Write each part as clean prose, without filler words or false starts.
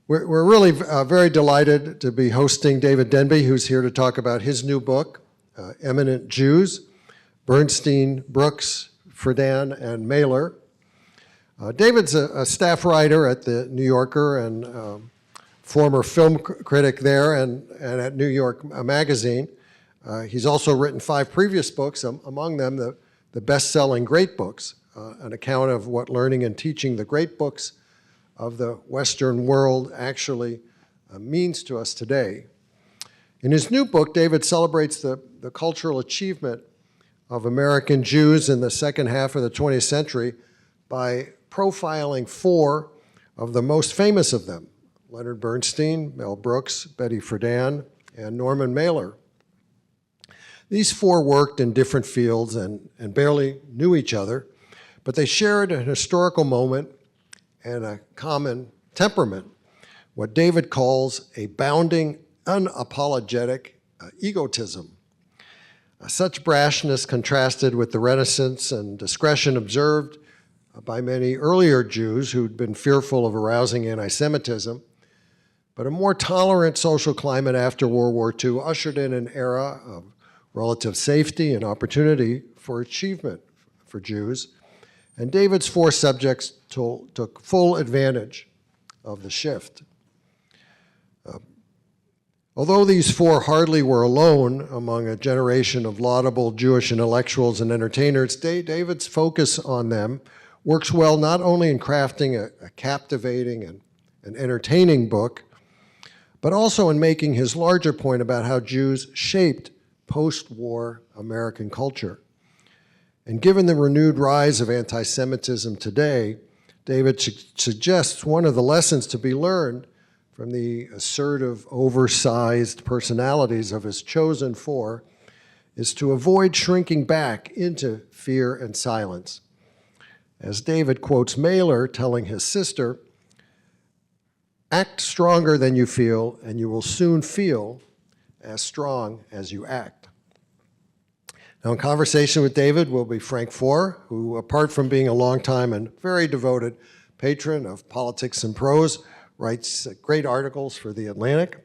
We're really very delighted to be hosting David Denby, who's here to talk about his new book, Eminent Jews, Bernstein, Brooks, Friedan, and Mailer. David's a staff writer at the New Yorker and former film critic there and at New York Magazine. He's also written 5 previous books, among them the best-selling Great Books, an account of what learning and teaching the great books of the Western world actually means to us today. In his new book, David celebrates the cultural achievement of American Jews in the second half of the 20th century by profiling 4 of the most famous of them: Leonard Bernstein, Mel Brooks, Betty Friedan, and Norman Mailer. These 4 worked in different fields and barely knew each other, but they shared an historical moment and a common temperament, what David calls a bounding, unapologetic egotism. Such brashness contrasted with the reticence and discretion observed by many earlier Jews who'd been fearful of arousing anti-Semitism, but a more tolerant social climate after World War II ushered in an era of relative safety and opportunity for achievement for Jews, and David's 4 subjects took full advantage of the shift. Although these 4 hardly were alone among a generation of laudable Jewish intellectuals and entertainers, David's focus on them works well not only in crafting a captivating and entertaining book, but also in making his larger point about how Jews shaped post-war American culture. And given the renewed rise of anti-Semitism today, David suggests one of the lessons to be learned from the assertive, oversized personalities of his chosen 4 is to avoid shrinking back into fear and silence. As David quotes Mailer telling his sister, "Act stronger than you feel, and you will soon feel as strong as you act." Now, in conversation with David will be Frank Foer, who, apart from being a longtime and very devoted patron of Politics and Prose, writes great articles for The Atlantic.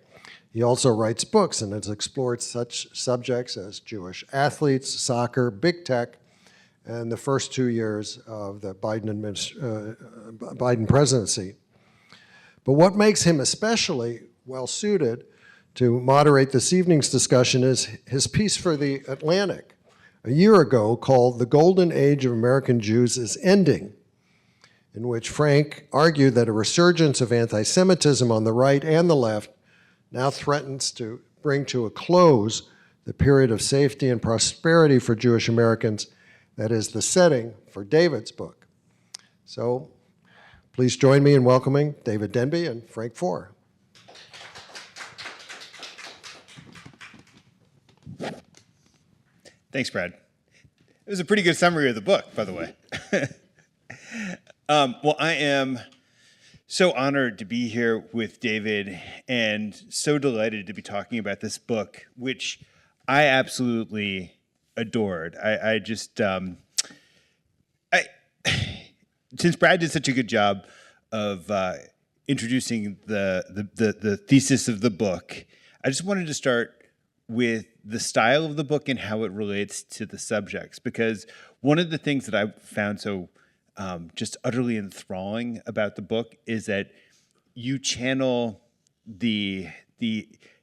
He also writes books and has explored such subjects as Jewish athletes, soccer, big tech, and the first 2 years of the Biden presidency. But what makes him especially well-suited to moderate this evening's discussion is his piece for The Atlantic a year ago called "The Golden Age of American Jews is Ending," in which Frank argued that a resurgence of anti-Semitism on the right and the left now threatens to bring to a close the period of safety and prosperity for Jewish Americans that is the setting for David's book. So please join me in welcoming David Denby and Frank Foer. Thanks, Brad. It was a pretty good summary of the book, by the way. Well, I am so honored to be here with David and so delighted to be talking about this book, which I absolutely adored. I just, since Brad did such a good job of introducing the thesis of the book, I just wanted to start with the style of the book and how it relates to the subjects. Because one of the things that I found so just utterly enthralling about the book is that you channel the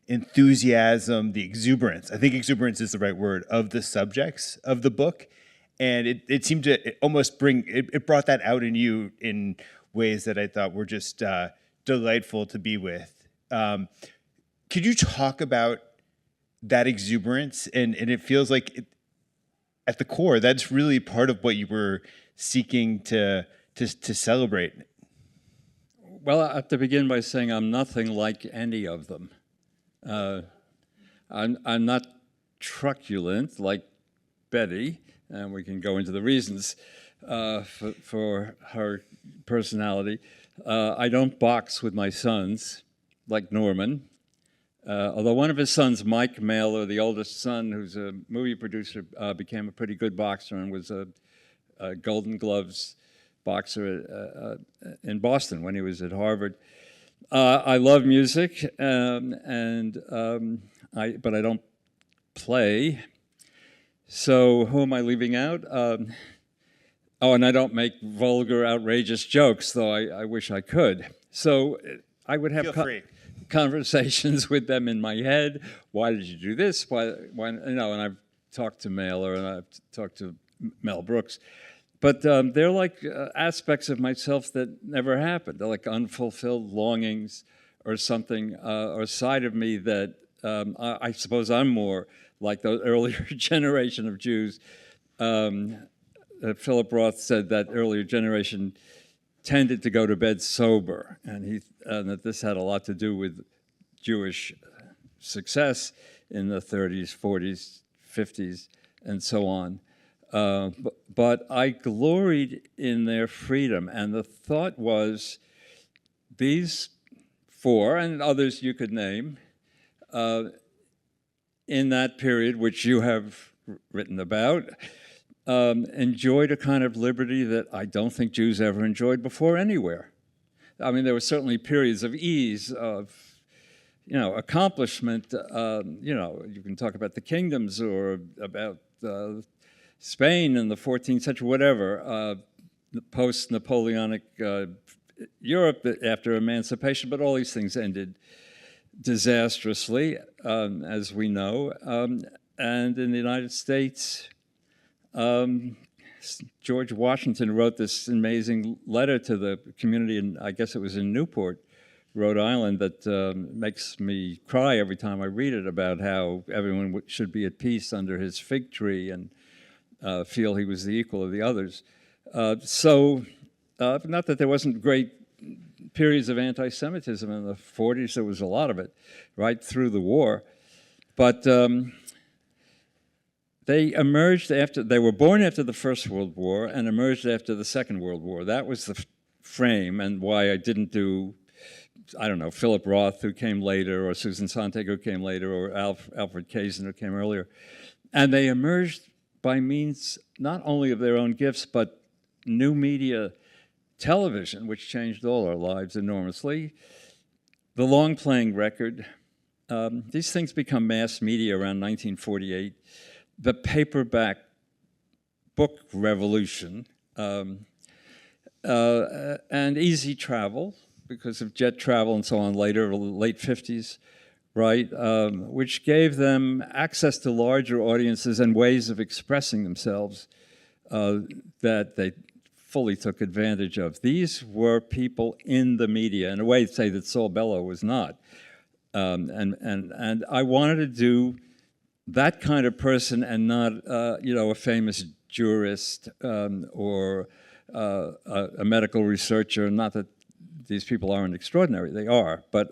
enthusiasm, the exuberance, I think exuberance is the right word, of the subjects of the book. And it seemed to almost it brought that out in you in ways that I thought were just delightful to be with. Could you talk about that exuberance? And it feels like at the core, that's really part of what you were seeking to celebrate. Well, I have to begin by saying I'm nothing like any of them. I'm not truculent like Betty, and we can go into the reasons for her personality. I don't box with my sons like Norman. Although one of his sons, Mike Mailer, the oldest son, who's a movie producer, became a pretty good boxer and was a Golden Gloves boxer in Boston when he was at Harvard. I love music, but I don't play. So who am I leaving out? Oh, and I don't make vulgar, outrageous jokes, though I wish I could. So I would have Feel free. conversations with them in my head. Why did you do this? Why? And I've talked to Mailer and I've talked to Mel Brooks. But they're like aspects of myself that never happened. They're like unfulfilled longings or something, or a side of me that I suppose I'm more like the earlier generation of Jews. Philip Roth said that earlier generation tended to go to bed sober, and that this had a lot to do with Jewish success in the 30s, 40s, 50s, and so on. But I gloried in their freedom, and the thought was these four, and others you could name, in that period, which you have written about, enjoyed a kind of liberty that I don't think Jews ever enjoyed before anywhere. I mean, there were certainly periods of ease, of accomplishment. You can talk about the kingdoms or about Spain in the 14th century, whatever, post-Napoleonic Europe after emancipation, but all these things ended disastrously, as we know. And in the United States, George Washington wrote this amazing letter to the community, and I guess it was in Newport, Rhode Island, that makes me cry every time I read it, about how everyone should be at peace under his fig tree and feel he was the equal of the others. Not that there wasn't great periods of anti-Semitism in the 40s. There was a lot of it right through the war. But they emerged after, they were born after the First World War and emerged after the Second World War. That was the frame, and why I didn't do, I don't know, Philip Roth, who came later, or Susan Sontag, who came later, or Alfred Kazin, who came earlier. And they emerged by means not only of their own gifts, but new media television, which changed all our lives enormously. The long-playing record. These things become mass media around 1948. The paperback book revolution, and easy travel because of jet travel and so on later, late 50s, right, which gave them access to larger audiences and ways of expressing themselves that they fully took advantage of. These were people in the media, in a way to say that Saul Bellow was not. And I wanted to do that kind of person and not, a famous jurist or a medical researcher. Not that these people aren't extraordinary, they are. But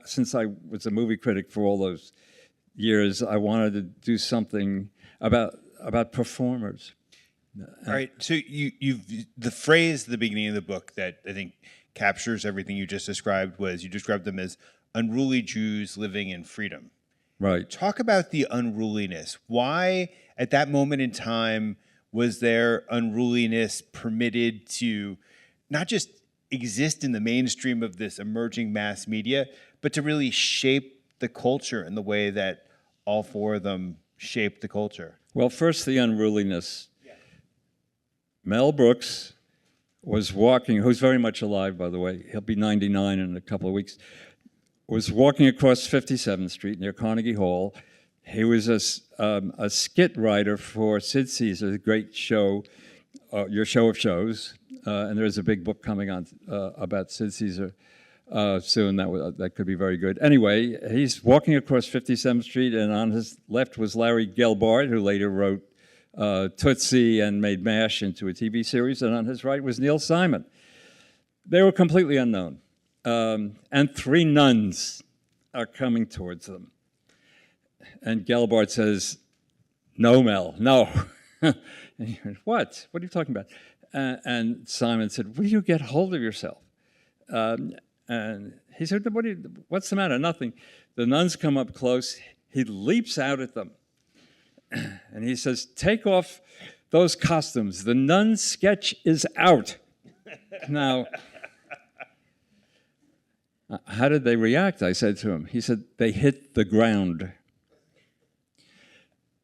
since I was a movie critic for all those years, I wanted to do something about performers. All right, so the phrase at the beginning of the book that I think captures everything you just described was, you described them as unruly Jews living in freedom. Right. Talk about the unruliness. Why, at that moment in time, was there unruliness permitted to not just exist in the mainstream of this emerging mass media, but to really shape the culture in the way that all four of them shaped the culture? Well, first, the unruliness. Yeah. Mel Brooks was walking, who's very much alive, by the way. He'll be 99 in a couple of weeks. Was walking across 57th Street near Carnegie Hall. He was a skit writer for Sid Caesar, the great show, Your Show of Shows. And there's a big book coming on about Sid Caesar soon. That could be very good. Anyway, he's walking across 57th Street, and on his left was Larry Gelbart, who later wrote Tootsie and made MASH into a TV series. And on his right was Neil Simon. They were completely unknown. And three nuns are coming towards them. And Gelbart says, "No, Mel, no." And he went, "What? What are you talking about?" And Simon said, "Will you get hold of yourself?" And he said, "What's the matter?" "Nothing." The nuns come up close. He leaps out at them. And he says, "Take off those costumes. The nun sketch is out." Now, How did they react? I said to him. He said, they hit the ground.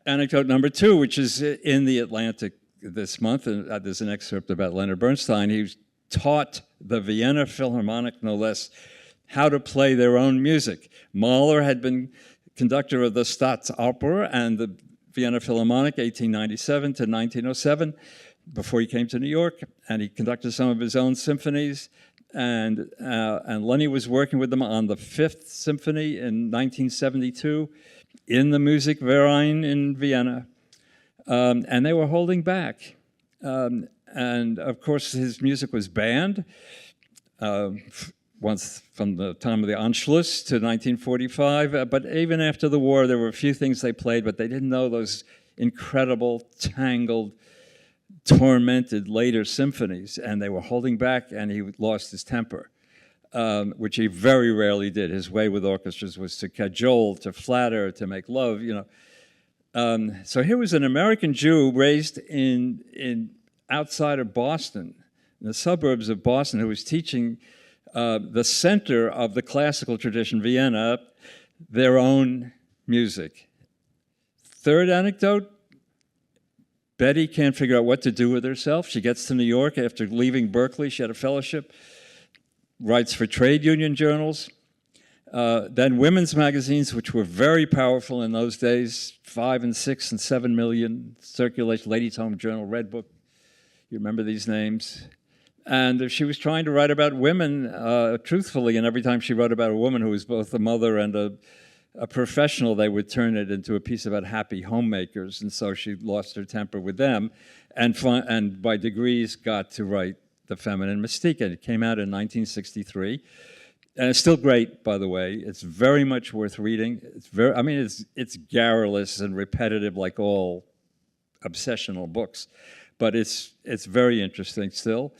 Anecdote number 2, which is in the Atlantic this month, and there's an excerpt about Leonard Bernstein. He taught the Vienna Philharmonic, no less, how to play their own music. Mahler had been conductor of the Staatsoper and the Vienna Philharmonic, 1897 to 1907, before he came to New York, and he conducted some of his own symphonies. And Lenny was working with them on the 5th Symphony in 1972 in the Musikverein in Vienna. And they were holding back. And of course, his music was banned once from the time of the Anschluss to 1945. But even after the war, there were a few things they played, but they didn't know those incredible, tangled, tormented later symphonies, and they were holding back, and he lost his temper, which he very rarely did. His way with orchestras was to cajole, to flatter, to make love, you know. So here was an American Jew raised in outside of Boston, in the suburbs of Boston, who was teaching the center of the classical tradition, Vienna, their own music. Third anecdote, Betty can't figure out what to do with herself. She gets to New York after leaving Berkeley. She had a fellowship, writes for trade union journals. Then women's magazines, which were very powerful in those days, 5 and 6 and 7 million circulation, Ladies' Home Journal, Red Book. You remember these names? And she was trying to write about women truthfully, and every time she wrote about a woman who was both a mother and a professional, they would turn it into a piece about happy homemakers, and so she lost her temper with them, and by degrees got to write The Feminine Mystique, and it came out in 1963, and it's still great, by the way. It's very much worth reading. It's garrulous and repetitive like all obsessional books, but it's very interesting still.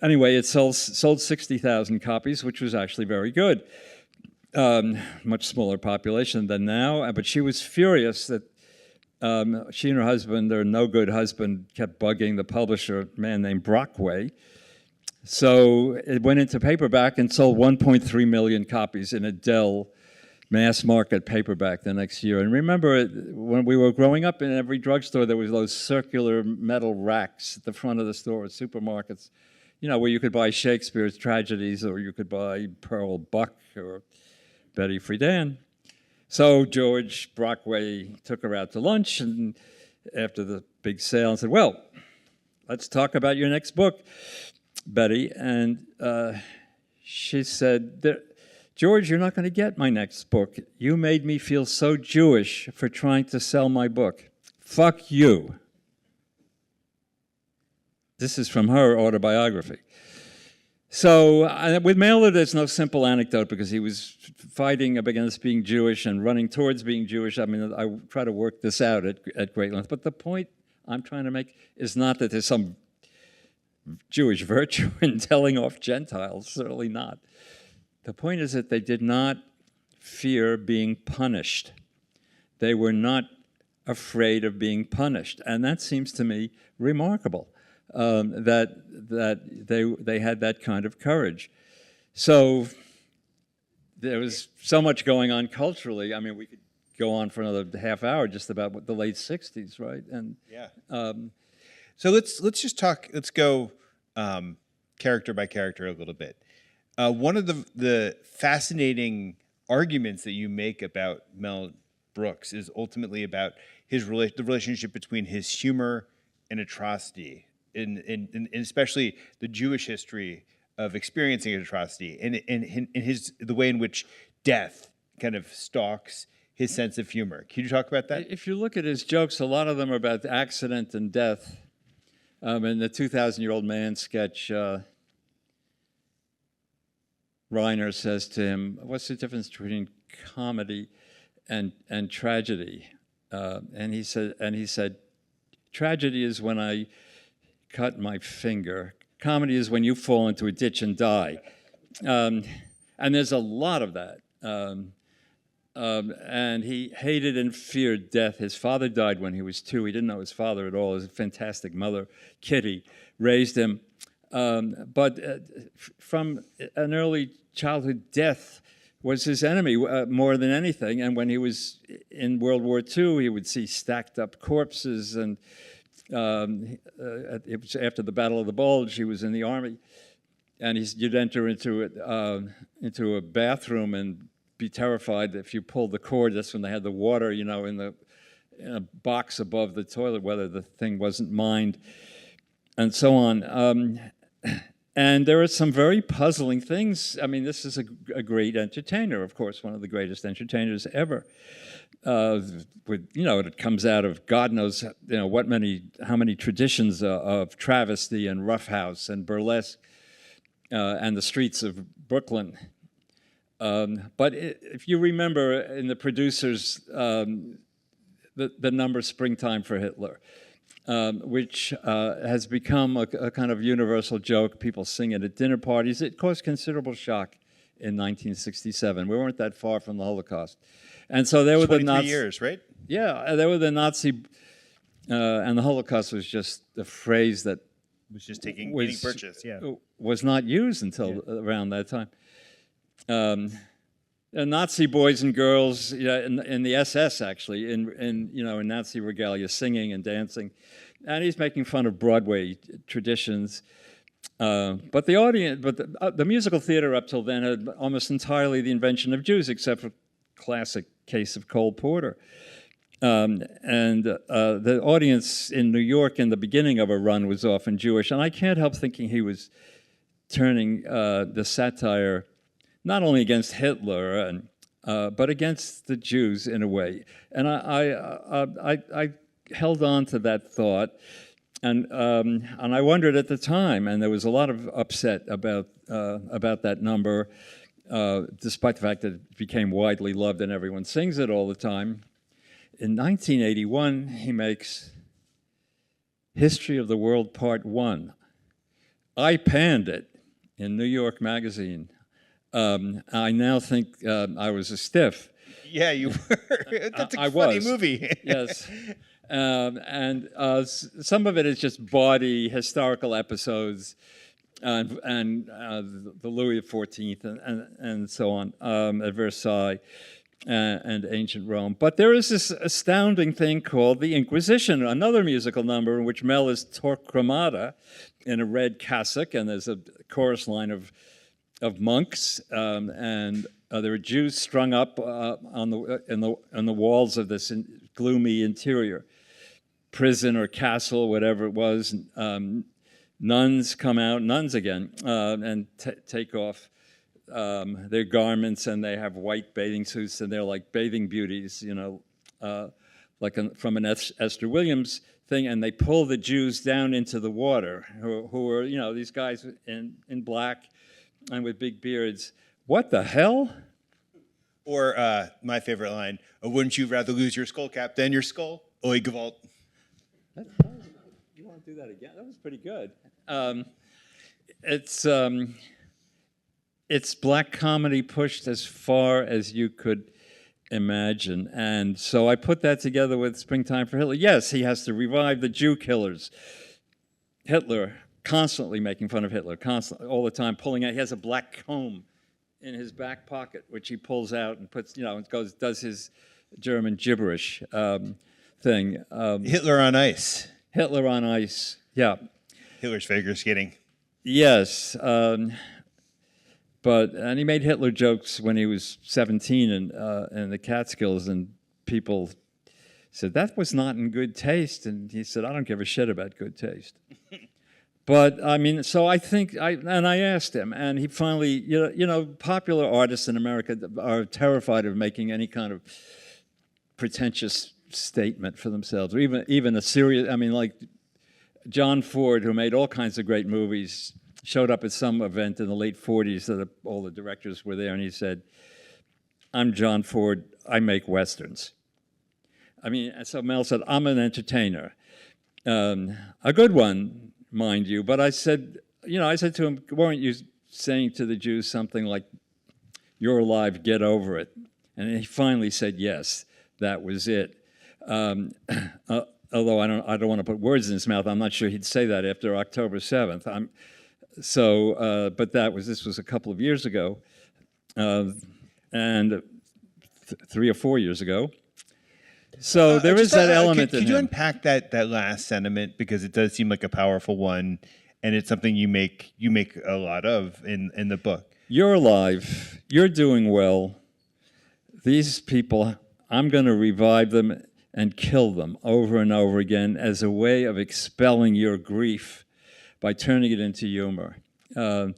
Anyway, it sold 60,000 copies, which was actually very good. Much smaller population than now, but she was furious that she and her husband, their no-good husband, kept bugging the publisher, a man named Brockway. So it went into paperback and sold 1.3 million copies in a Dell mass market paperback the next year. And remember, when we were growing up, in every drugstore, there was those circular metal racks at the front of the store at supermarkets, you know, where you could buy Shakespeare's tragedies, or you could buy Pearl Buck or Betty Friedan. So George Brockway took her out to lunch, and after the big sale, and said, well, let's talk about your next book, Betty. And she said, George, you're not going to get my next book. You made me feel so Jewish for trying to sell my book. Fuck you. This is from her autobiography. So with Mailer, there's no simple anecdote because he was fighting against being Jewish and running towards being Jewish. I mean, I try to work this out at great length. But the point I'm trying to make is not that there's some Jewish virtue in telling off Gentiles, certainly not. The point is that they did not fear being punished. They were not afraid of being punished. And that seems to me remarkable. That they had that kind of courage. So there was so much going on culturally. I mean, we could go on for another half hour just about what the late 60s, right? And yeah. So let's just talk. Let's go character by character a little bit. One of the fascinating arguments that you make about Mel Brooks is ultimately about the relationship between his humor and atrocity. In especially the Jewish history of experiencing atrocity, and the way in which death kind of stalks his sense of humor. Can you talk about that? If you look at his jokes, a lot of them are about accident and death. In the 2,000-Year-Old Man sketch, Reiner says to him, "What's the difference between comedy and tragedy?" And he said, "Tragedy is when I cut my finger. Comedy is when you fall into a ditch and die." And there's a lot of that. And he hated and feared death. His father died when he was 2. He didn't know his father at all. His fantastic mother, Kitty, raised him. But from an early childhood death was his enemy more than anything. And when he was in World War II, he would see stacked up corpses. And it was after the Battle of the Bulge, he was in the army. And you'd enter into a bathroom and be terrified if you pulled the cord. That's when they had the water, in a box above the toilet, whether the thing wasn't mined, and so on. And there are some very puzzling things. I mean, this is a great entertainer, of course, one of the greatest entertainers ever. It comes out of God knows, how many traditions of travesty and roughhouse and burlesque and the streets of Brooklyn. But if you remember in the producers, the number Springtime for Hitler, which has become a kind of universal joke. People sing it at dinner parties. It caused considerable shock in 1967. We weren't that far from the Holocaust. And so there were the 23 years, right? Yeah, there were the Nazi, and the Holocaust was just a phrase that Was just getting purchased, yeah. Was not used until around that time. And Nazi boys and girls in the SS, actually, in Nazi regalia, singing and dancing, and he's making fun of Broadway traditions. But the musical theater up till then had almost entirely the invention of Jews, except for classic case of Cole Porter. The audience in New York in the beginning of a run was often Jewish, and I can't help thinking he was turning the satire not only against Hitler but against the Jews in a way. And I held on to that thought, and I wondered at the time, and there was a lot of upset about that number, despite the fact that it became widely loved and everyone sings it all the time. In 1981, he makes History of the World Part 1. I panned it in New York Magazine. I now think I was a stiff. Yeah, you were. That's a I funny was. movie. Yes. Some of it is just bawdy historical episodes and the Louis XIV and so on at Versailles and ancient Rome. But there is this astounding thing called the Inquisition, another musical number in which Mel is Torquemada in a red cassock, and there's a chorus line of monks, and there are Jews strung up on the walls of this gloomy interior prison or castle, whatever it was. Nuns come out, nuns again, and take off their garments, and they have white bathing suits, and they're like bathing beauties, from an Esther Williams thing, and they pull the Jews down into the water, who are these guys in black and with big beards. What the hell? Or my favorite line, wouldn't you rather lose your skull cap than your skull? Oi, Gewalt. You want to do that again? That was pretty good. It's black comedy pushed as far as you could imagine. And so I put that together with Springtime for Hitler. Yes, he has to revive the Jew killers. Hitler, constantly making fun of Hitler, constantly, all the time, pulling out. He has a black comb in his back pocket, which he pulls out and puts, does his German gibberish thing. Hitler on ice. Hitler on ice, yeah. Hitler's figure skating. Yes, and he made Hitler jokes when he was 17 in the Catskills, and people said that was not in good taste, and he said, I don't give a shit about good taste. But I mean, so I think, I asked him, and he finally, popular artists in America are terrified of making any kind of pretentious statement for themselves, or even a serious, like John Ford, who made all kinds of great movies, showed up at some event in the late 40s that all the directors were there, and he said, I'm John Ford, I make Westerns. So Mel said, I'm an entertainer. A good one, mind you, but I said to him, weren't you saying to the Jews something like, you're alive, get over it? And he finally said, yes, that was it. Although I don't want to put words in his mouth, I'm not sure he'd say that after October 7th. But this was a couple of years ago. and 3 or 4 years ago. So there is that element in Could you him. unpack that last sentiment, because it does seem like a powerful one, and it's something you make a lot of in the book. You're alive. You're doing well. These people, I'm going to revive them and kill them over and over again as a way of expelling your grief by turning it into humor. Of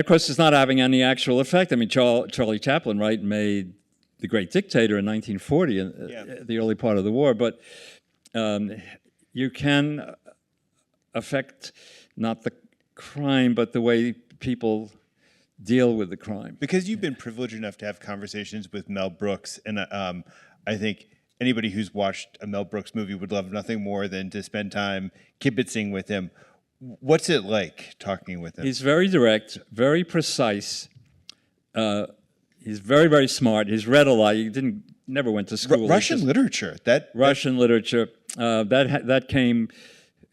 course, it's not having any actual effect. I mean, Charlie Chaplin, right, made The Great Dictator in 1940, in the early part of the war, but you can affect not the crime, but the way people deal with the crime. Because you've been privileged enough to have conversations with Mel Brooks, and I think anybody who's watched a Mel Brooks movie would love nothing more than to spend time kibitzing with him. What's it like talking with him? He's very direct, very precise. He's very, very smart. He's read a lot. He never went to school. Russian literature. Russian literature. That came.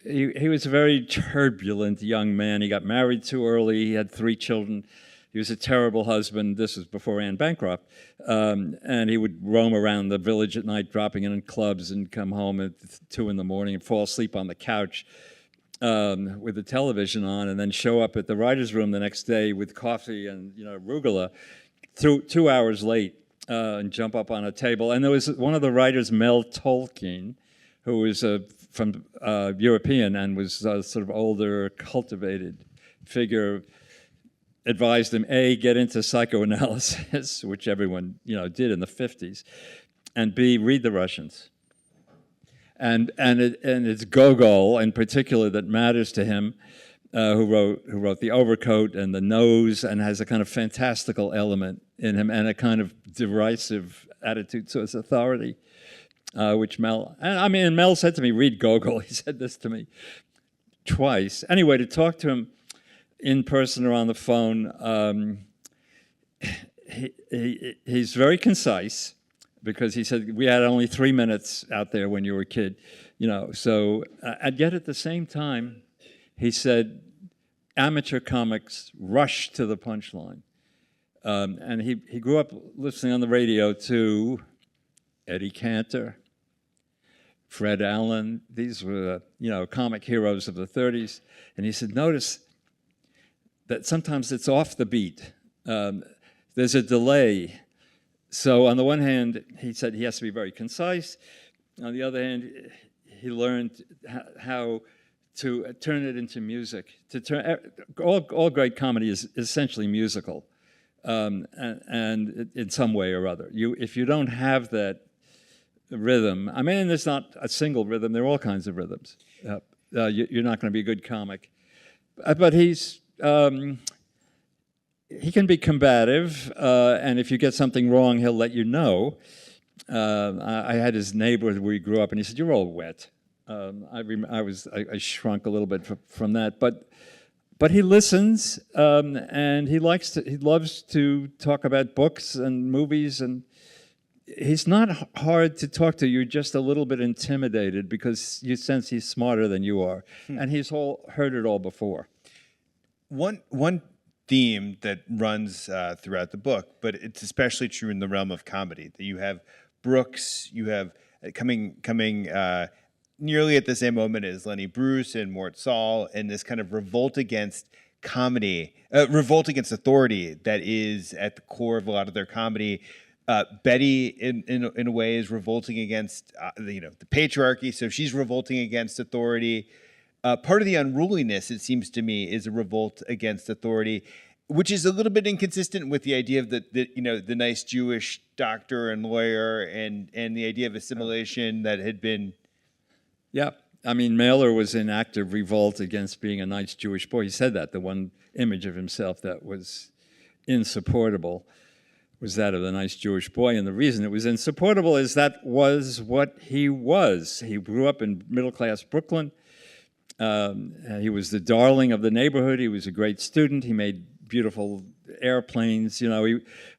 He was a very turbulent young man. He got married too early. He had 3 children. He was a terrible husband. This was before Anne bankrupt. And he would roam around the village at night, dropping in clubs, and come home at 2 in the morning and fall asleep on the couch with the television on, and then show up at the writer's room the next day with coffee and arugula, 2 hours late, and jump up on a table. And there was one of the writers, Mel Tolkien, who was from European and was a sort of older, cultivated figure, advised him, A, get into psychoanalysis, which everyone did in the 50s, and B, read the Russians. And it's Gogol in particular that matters to him, who wrote The Overcoat and The Nose, and has a kind of fantastical element in him and a kind of derisive attitude towards authority, which Mel said to me, read Gogol. He said this to me twice. Anyway, to talk to him in person or on the phone, he's very concise, because he said, we had only 3 minutes out there when you were a kid, so, and yet at the same time, he said, amateur comics rush to the punchline. And he grew up listening on the radio to Eddie Cantor, Fred Allen. These were, comic heroes of the 30s. And he said, notice that sometimes it's off the beat. There's a delay. So on the one hand, he said he has to be very concise. On the other hand, he learned how to turn it into music. All great comedy is essentially musical, and in some way or other. If you don't have that rhythm, there's not a single rhythm. There are all kinds of rhythms. You're not going to be a good comic. But he can be combative, and if you get something wrong, he'll let you know. I had his neighbor where he grew up, and he said, "You're all wet." I shrunk a little bit from that, but he listens, and he loves to talk about books and movies, and he's not hard to talk to. You're just a little bit intimidated because you sense he's smarter than you are, and he's heard it all before. One theme that runs throughout the book, but it's especially true in the realm of comedy, that you have Brooks, you have coming nearly at the same moment as Lenny Bruce and Mort Saul, and this kind of revolt against comedy, revolt against authority that is at the core of a lot of their comedy. Betty, in a way, is revolting against the patriarchy, so she's revolting against authority. Part of the unruliness, it seems to me, is a revolt against authority, which is a little bit inconsistent with the idea of the nice Jewish doctor and lawyer, and the idea of assimilation that had been. Yeah, Mailer was in active revolt against being a nice Jewish boy. He said that the one image of himself that was insupportable was that of the nice Jewish boy, and the reason it was insupportable is that was what he was. He grew up in middle-class Brooklyn. He was the darling of the neighborhood. He was a great student. He made beautiful airplanes,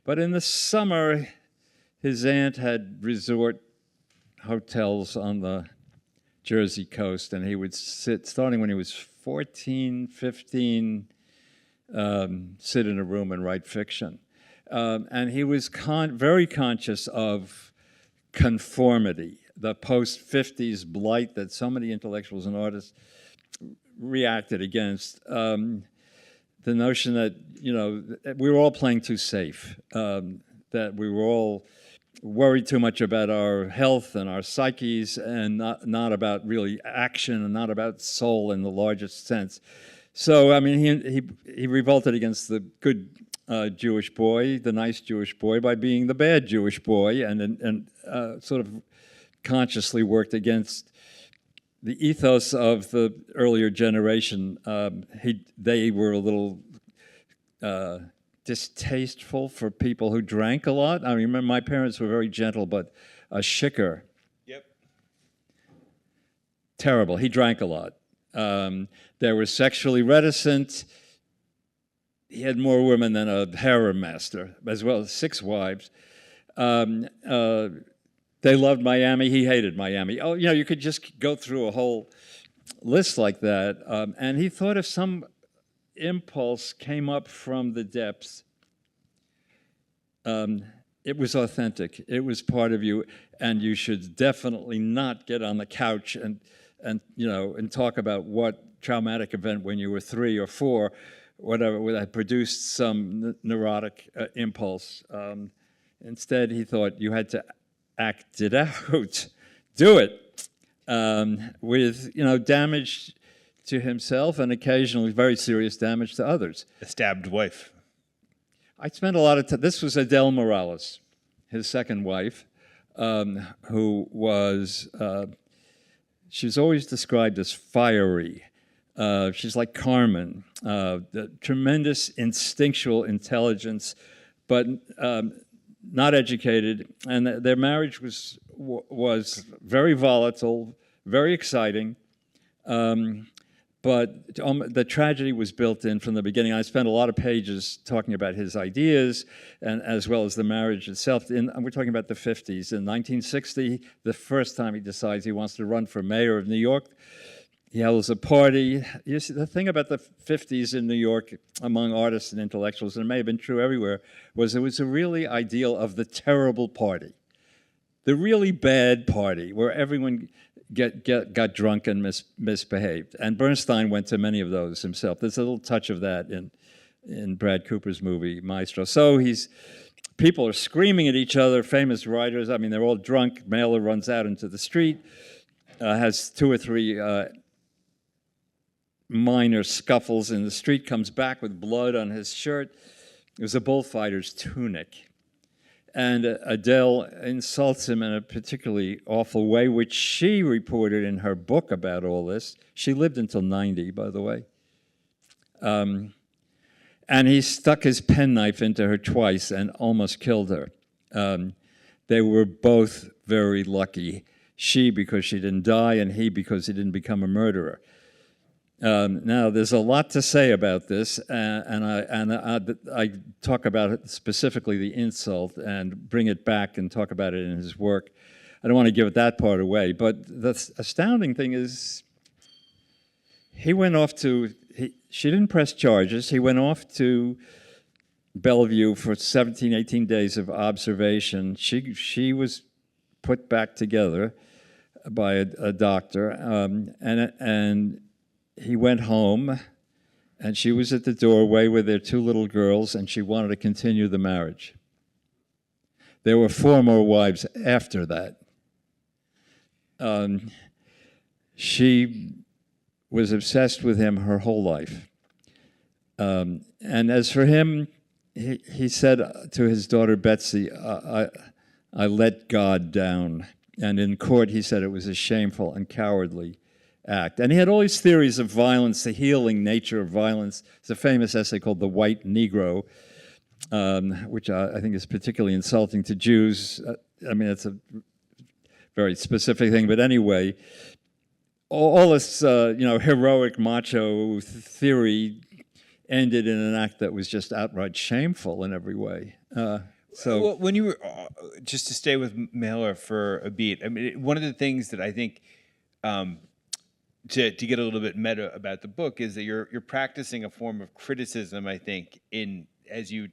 but in the summer, his aunt had resort hotels on the Jersey coast, and he would sit, starting when he was 14, 15, sit in a room and write fiction. And he was very conscious of conformity, the post-50s blight that so many intellectuals and artists reacted against. The notion that, we were all playing too safe, that we were all worried too much about our health and our psyches, and not about really action, and not about soul in the largest sense. So, I mean, he revolted against the good Jewish boy, the nice Jewish boy, by being the bad Jewish boy, and sort of consciously worked against the ethos of the earlier generation. They were a little distasteful for people who drank a lot. I remember my parents were very gentle, but a shicker. Yep. Terrible. He drank a lot. They were sexually reticent. He had more women than a harem master, as well as 6 wives. They loved Miami. He hated Miami. Oh, you could just go through a whole list like that. And he thought if some impulse came up from the depths, it was authentic. It was part of you, and you should definitely not get on the couch and talk about what traumatic event when you were 3 or 4, whatever, that produced some neurotic impulse. Instead, he thought you had to act it out, do it, with damage to himself and occasionally very serious damage to others. A stabbed wife. I spent a lot of time. This was Adele Morales, his second wife, who was. She was always described as fiery. She's like Carmen, the tremendous instinctual intelligence, but not educated. And their marriage was very volatile, very exciting. But the tragedy was built in from the beginning. I spent a lot of pages talking about his ideas, and as well as the marriage itself. We're talking about the 50s. In 1960, the first time he decides he wants to run for mayor of New York, he holds a party. You see, the thing about the 50s in New York among artists and intellectuals, and it may have been true everywhere, was it was a really ideal of the terrible party, the really bad party, where everyone got drunk and misbehaved. And Bernstein went to many of those himself. There's a little touch of that in Brad Cooper's movie, Maestro. So people are screaming at each other, famous writers. I mean, they're all drunk. Mailer runs out into the street, has 2 or 3 minor scuffles in the street, comes back with blood on his shirt. It was a bullfighter's tunic. And Adele insults him in a particularly awful way, which she reported in her book about all this. She lived until 90, by the way. And he stuck his penknife into her twice and almost killed her. They were both very lucky. She because she didn't die, and he because he didn't become a murderer. Now, there's a lot to say about this, and I talk about it, specifically the insult, and bring it back and talk about it in his work. I don't want to give that part away, but the astounding thing is he went off to, she didn't press charges, he went off to Bellevue for 17, 18 days of observation. She was put back together by a doctor, and he went home, and she was at the doorway with their 2 little girls, and she wanted to continue the marriage. There were 4 more wives after that. She was obsessed with him her whole life. And as for him, he said to his daughter Betsy, I let God down. And in court, he said it was a shameful and cowardly act. And he had all these theories of violence, the healing nature of violence. There's a famous essay called The White Negro, which I think is particularly insulting to Jews. I mean, it's a very specific thing, but anyway, all this heroic macho theory ended in an act that was just outright shameful in every way. So well, when you were, just to stay with Mailer for a beat, I mean, one of the things that I think, to get a little bit meta about the book, is that you're practicing a form of criticism, I think, in as you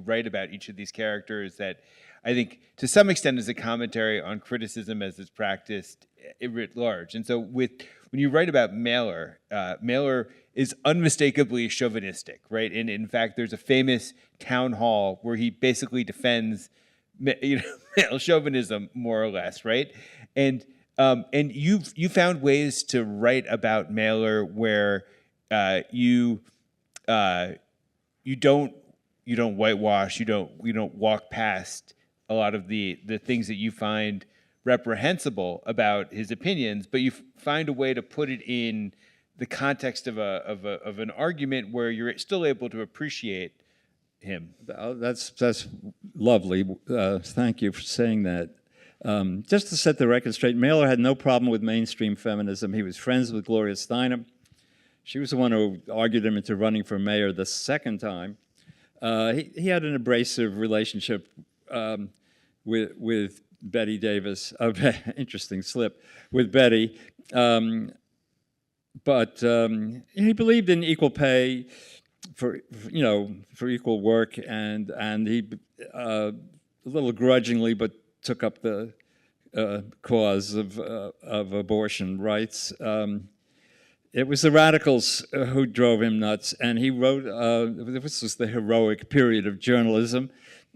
write about each of these characters that I think to some extent is a commentary on criticism as it's practiced writ large. And so when you write about Mailer, Mailer is unmistakably chauvinistic, right? And in fact, there's a famous town hall where he basically defends male chauvinism, more or less, right? And you found ways to write about Mailer where you don't whitewash, you don't walk past a lot of the things that you find reprehensible about his opinions, but you find a way to put it in the context of an argument where you're still able to appreciate him. That's lovely. Thank you for saying that. Just to set the record straight, Mailer had no problem with mainstream feminism. He was friends with Gloria Steinem. She was the one who argued him into running for mayor the second time. He had an abrasive relationship with Betty Davis. Interesting slip with Betty. But he believed in equal pay for equal work, and he a little grudgingly, but took up the cause of abortion rights. It was the radicals who drove him nuts, and he wrote, this was the heroic period of journalism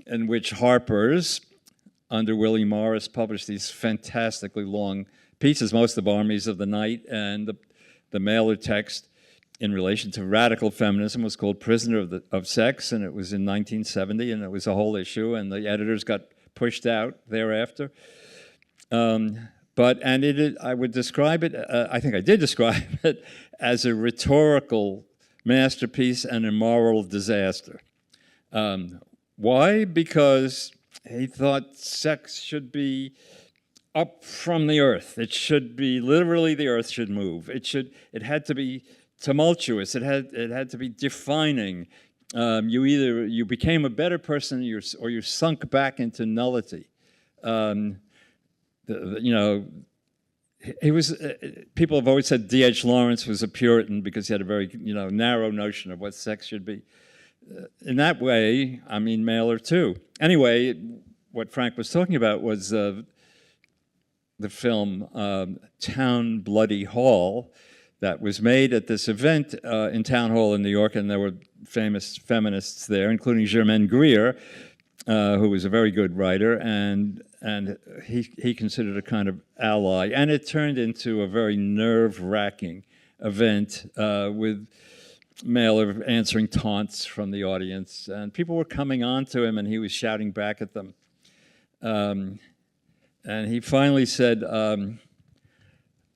in which Harper's, under Willie Morris, published these fantastically long pieces, most of Armies of the Night, and the Mailer text in relation to radical feminism was called Prisoner of Sex, and it was in 1970, and it was a whole issue, and the editors got pushed out thereafter. I would describe it, I think I did describe it, as a rhetorical masterpiece and a moral disaster. Why? Because he thought sex should be up from the earth. It should be, literally the earth should move. It had to be tumultuous. It had to be defining. You became a better person or you sunk back into nullity. He was. People have always said D.H. Lawrence was a Puritan because he had a very narrow notion of what sex should be. In that way, I mean Mailer too. Anyway, what Frank was talking about was the film Town Bloody Hall that was made at this event in Town Hall in New York, and there were famous feminists there, including Germaine Greer, who was a very good writer, and he considered a kind of ally. And it turned into a very nerve-wracking event with Mailer answering taunts from the audience, and people were coming on to him, and he was shouting back at them. And he finally said,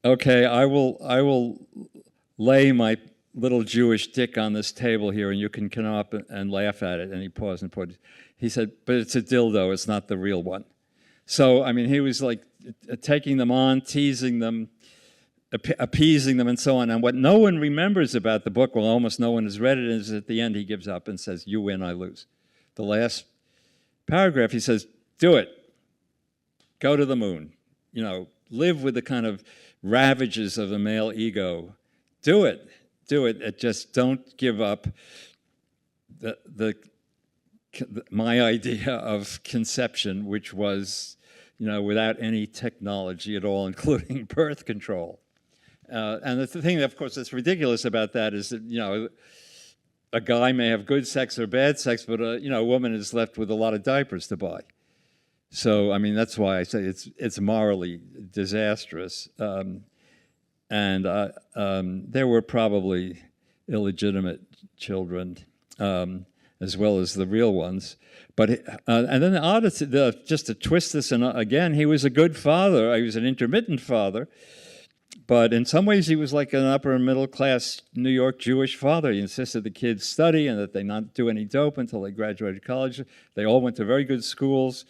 "Okay, I will lay my little Jewish dick on this table here, and you can come up and laugh at it." And he paused and pointed. He said, "But it's a dildo. It's not the real one." So, I mean, he was like taking them on, teasing them, appeasing them, and so on. And what no one remembers about the book, well, almost no one has read it, is at the end he gives up and says, "You win, I lose." The last paragraph, he says, "Do it. Go to the moon. Live with the kind of ravages of the male ego. Do it. Do it. Just don't give up my idea of conception, which was, without any technology at all, including birth control." And the thing, of course, that's ridiculous about that is that, a guy may have good sex or bad sex, but a woman is left with a lot of diapers to buy. So, I mean, that's why I say it's morally disastrous. And there were probably illegitimate children, as well as the real ones. But and then the oddity, just to twist this, and again, he was a good father. He was an intermittent father, but in some ways he was like an upper middle class New York Jewish father. He insisted the kids study and that they not do any dope until they graduated college. They all went to very good schools,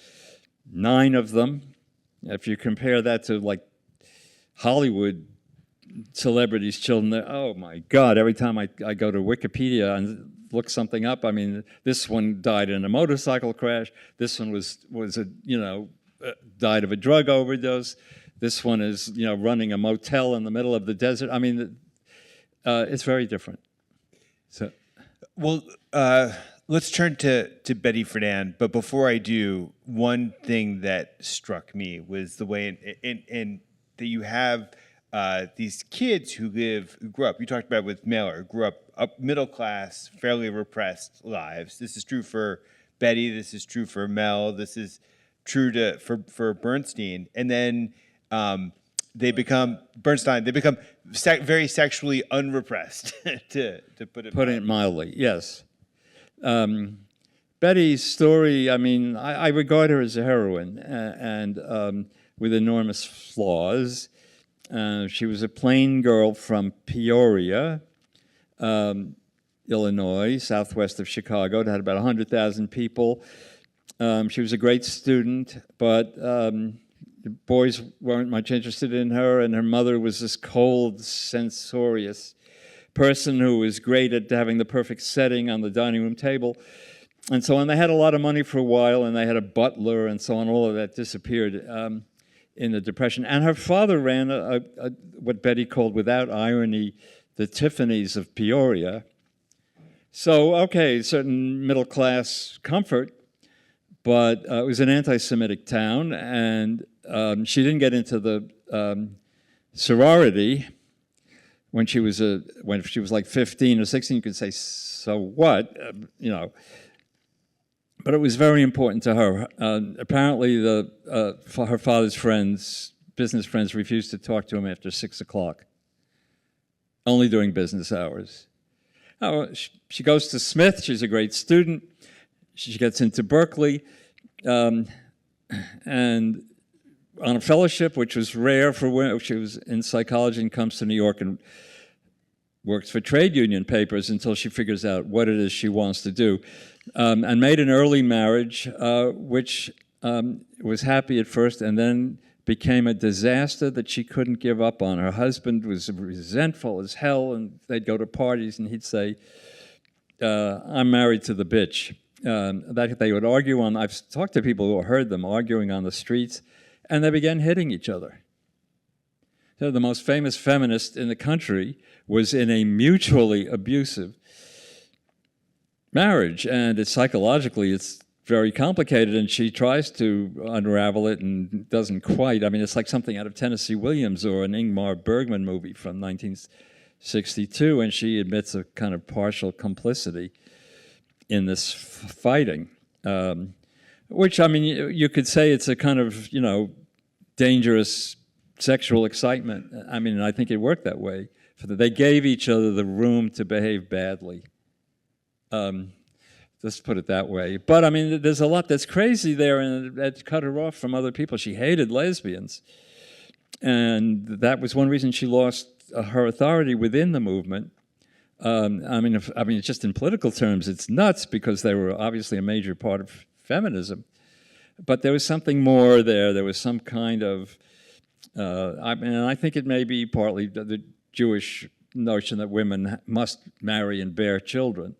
9 of them. If you compare that to like Hollywood celebrities' children, oh my God, every time I go to Wikipedia and look something up, I mean, this one died in a motorcycle crash. This one died of a drug overdose. This one is, running a motel in the middle of the desert. I mean, it's very different. So, well, Let's turn to Betty Friedan, but before I do, one thing that struck me was the way in that you have these kids who grew up. You talked about with Mailer, grew up middle class, fairly repressed lives. This is true for Betty. This is true for Mel. This is true for Bernstein, and then they become Bernstein. They become very sexually unrepressed, to put it mildly. Yes. Betty's story, I mean, I regard her as a heroine and with enormous flaws. She was a plain girl from Peoria, Illinois, southwest of Chicago. It had about 100,000 people. She was a great student, but the boys weren't much interested in her, and her mother was this cold, censorious person who was great at having the perfect setting on the dining room table. And so on, they had a lot of money for a while, and they had a butler and so on. All of that disappeared in the Depression. And her father ran what Betty called, without irony, the Tiffany's of Peoria. So, okay, certain middle-class comfort, but it was an anti-Semitic town, and she didn't get into the sorority. When she was like 15 or 16, you could say, so what, you know. But it was very important to her. Apparently, her father's friends, business friends, refused to talk to him after 6 o'clock, only during business hours. She goes to Smith. She's a great student. She gets into Berkeley, and on a fellowship, which was rare for women. She was in psychology and comes to New York and works for trade union papers until she figures out what it is she wants to do, and made an early marriage, which was happy at first and then became a disaster that she couldn't give up on. Her husband was resentful as hell, and they'd go to parties and he'd say, I'm married to the bitch. That they would argue on. I've talked to people who heard them arguing on the streets, and they began hitting each other. So the most famous feminist in the country was in a mutually abusive marriage, and psychologically it's very complicated, and she tries to unravel it and doesn't quite. I mean, it's like something out of Tennessee Williams or an Ingmar Bergman movie from 1962, and she admits a kind of partial complicity in this fighting, which, I mean, you could say it's a kind of, you know, dangerous sexual excitement. I mean, I think it worked that way. They gave each other the room to behave badly. Let's put it that way. But, I mean, there's a lot that's crazy there, and that cut her off from other people. She hated lesbians. And that was one reason she lost her authority within the movement. I mean, just in political terms, it's nuts because they were obviously a major part of feminism. But there was something more there. There was some kind of, I think it may be partly the Jewish notion that women must marry and bear children.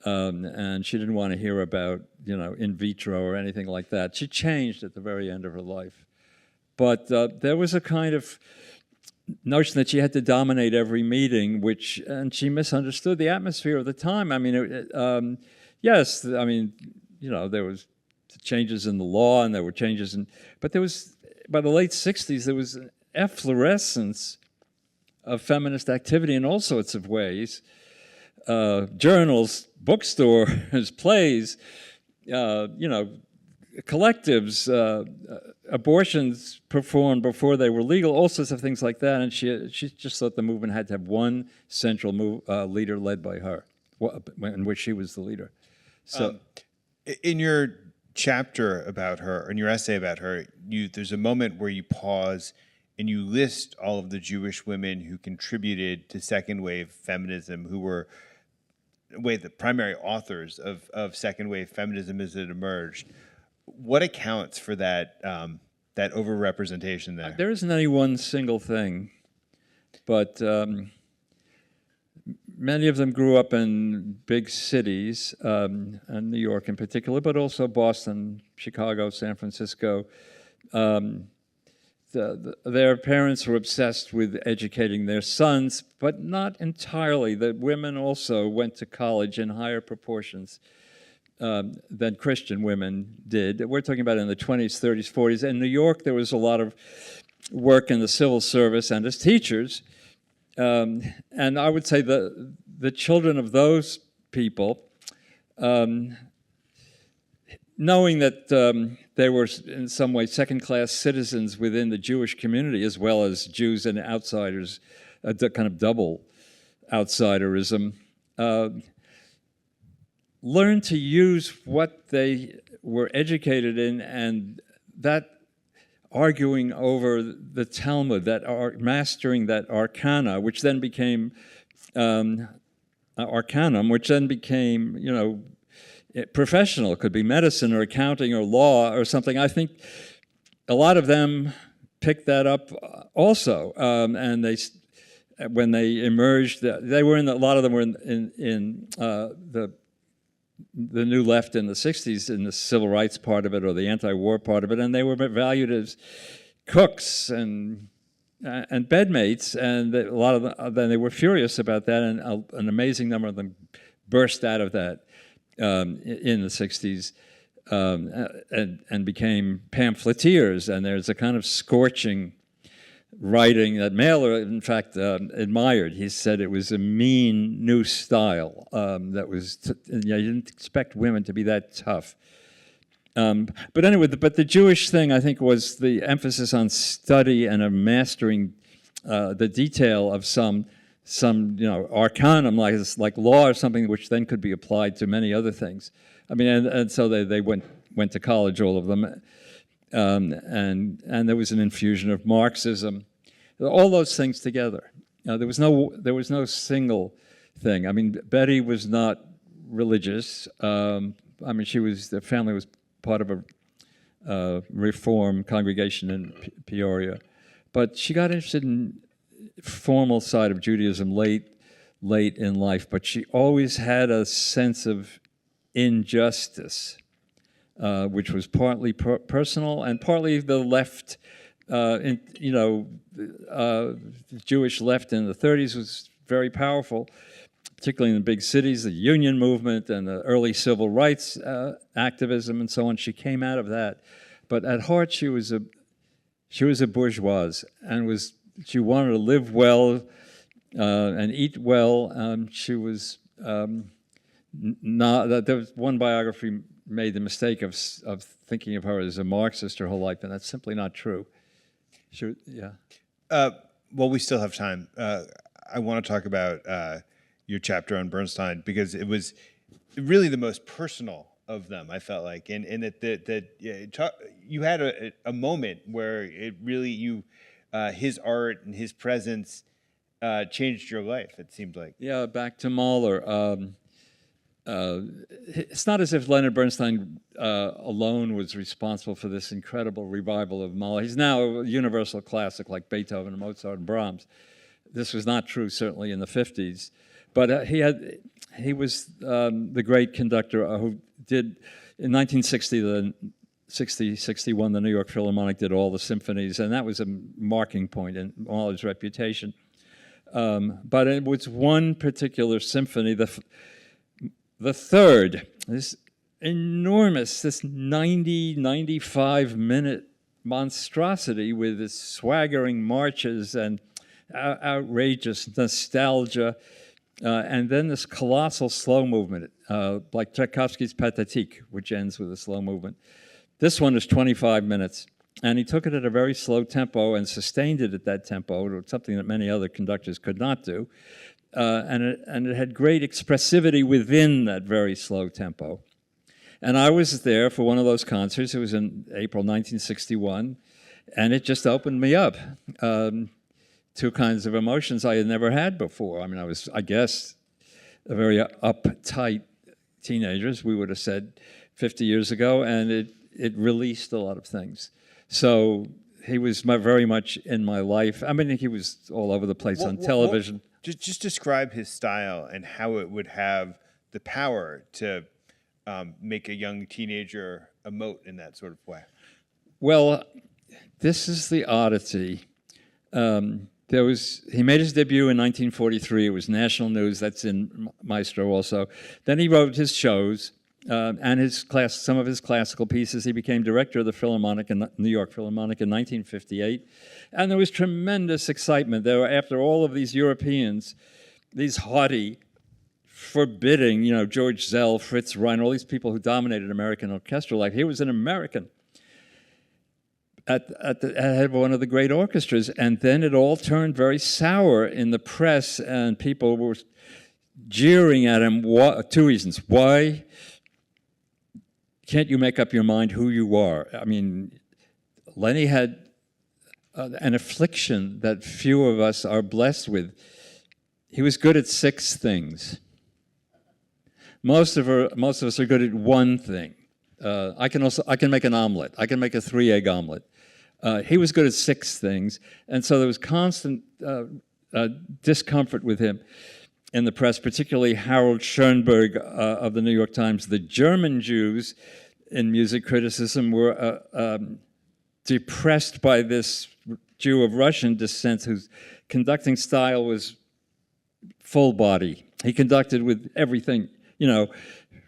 And she didn't want to hear about, you know, in vitro or anything like that. She changed at the very end of her life. But there was a kind of notion that she had to dominate every meeting, and she misunderstood the atmosphere of the time. I mean, yes, I mean, you know, there was changes in the law, and there were changes but there was, by the late 60s, there was an efflorescence of feminist activity in all sorts of ways. Journals, bookstores, plays, you know, collectives, abortions performed before they were legal, all sorts of things like that. And she just thought the movement had to have one central leader led by her, in which she was the leader. So, in your chapter about her, in your essay about her, there's a moment where you pause and you list all of the Jewish women who contributed to second wave feminism, who were the primary authors of second wave feminism as it emerged. What accounts for that that overrepresentation there? There isn't any one single thing, but many of them grew up in big cities, and New York in particular, but also Boston, Chicago, San Francisco. Their parents were obsessed with educating their sons, but not entirely. The women also went to college in higher proportions than Christian women did. We're talking about in the 20s, 30s, 40s. In New York, there was a lot of work in the civil service and as teachers. And I would say the children of those people, knowing that they were in some way second-class citizens within the Jewish community, as well as Jews and outsiders, a kind of double outsiderism, learned to use what they were educated in, and that arguing over the Talmud, mastering that arcana, which then became arcanum, which then became, professional. It could be medicine or accounting or law or something. I think a lot of them picked that up also, and when they emerged, they were a lot of them were in the new left in the 60s, in the civil rights part of it or the anti-war part of it, and they were valued as cooks and bedmates, and a lot of them, then they were furious about that, and an amazing number of them burst out of that in the 60s and became pamphleteers, and there's a kind of scorching writing that Mailer, in fact, admired. He said it was a mean new style that was, you didn't expect women to be that tough. But anyway, but the Jewish thing, I think, was the emphasis on study and of mastering the detail of some arcanum, like law or something, which then could be applied to many other things. I mean, and so they went to college, all of them. And there was an infusion of Marxism, all those things together. There was no single thing. I mean, Betty was not religious. I mean, the family was part of a Reform congregation in Peoria, but she got interested in formal side of Judaism late in life. But she always had a sense of injustice, which was partly personal and partly the left. The Jewish left in the 30s was very powerful, particularly in the big cities, the union movement and the early civil rights activism and so on. She came out of that, but at heart she was a bourgeoise, and she wanted to live well and eat well. She was not. There was one biography made the mistake of thinking of her as a Marxist her whole life, and that's simply not true. Sure, yeah. Well, we still have time. I want to talk about your chapter on Bernstein, because it was really the most personal of them, I felt like, and that you had a moment where it really his art and his presence changed your life. It seemed like. Yeah, back to Mahler. It's not as if Leonard Bernstein alone was responsible for this incredible revival of Mahler. He's now a universal classic like Beethoven and Mozart and Brahms. This was not true certainly in the 50s, but he was the great conductor who did in 1961 the New York Philharmonic did all the symphonies, and that was a marking point in Mahler's reputation. But it was one particular symphony, the third, this enormous, this 95-minute monstrosity with its swaggering marches and outrageous nostalgia, and then this colossal slow movement, like Tchaikovsky's Pathétique, which ends with a slow movement. This one is 25 minutes, and he took it at a very slow tempo and sustained it at that tempo, something that many other conductors could not do. And it had great expressivity within that very slow tempo. And I was there for one of those concerts. It was in April 1961, and it just opened me up to kinds of emotions I had never had before. I mean, I was, I guess, a very uptight teenager, as we would have said 50 years ago, and it released a lot of things. So he was very much in my life. I mean, he was all over the place on television. Just describe his style and how it would have the power to make a young teenager emote in that sort of way. Well, this is the oddity. He made his debut in 1943. It was national news. That's in Maestro also. Then he wrote his shows, and some of his classical pieces. He became director of the New York Philharmonic in 1958, and there was tremendous excitement. There were, after all of these Europeans, these haughty, forbidding, George Zell, Fritz Reiner, all these people who dominated American orchestral life. He was an American at the head of one of the great orchestras, and then it all turned very sour in the press, and people were jeering at him. Two reasons. Why can't you make up your mind who you are? I mean, Lenny had an affliction that few of us are blessed with. He was good at 6 things. Most of us are good at one thing. I can make an omelet. I can make a 3-egg omelet. He was good at 6 things, and so there was constant discomfort with him in the press, particularly Harold Schoenberg of the New York Times. The German Jews in music criticism were depressed by this Jew of Russian descent whose conducting style was full body. He conducted with everything,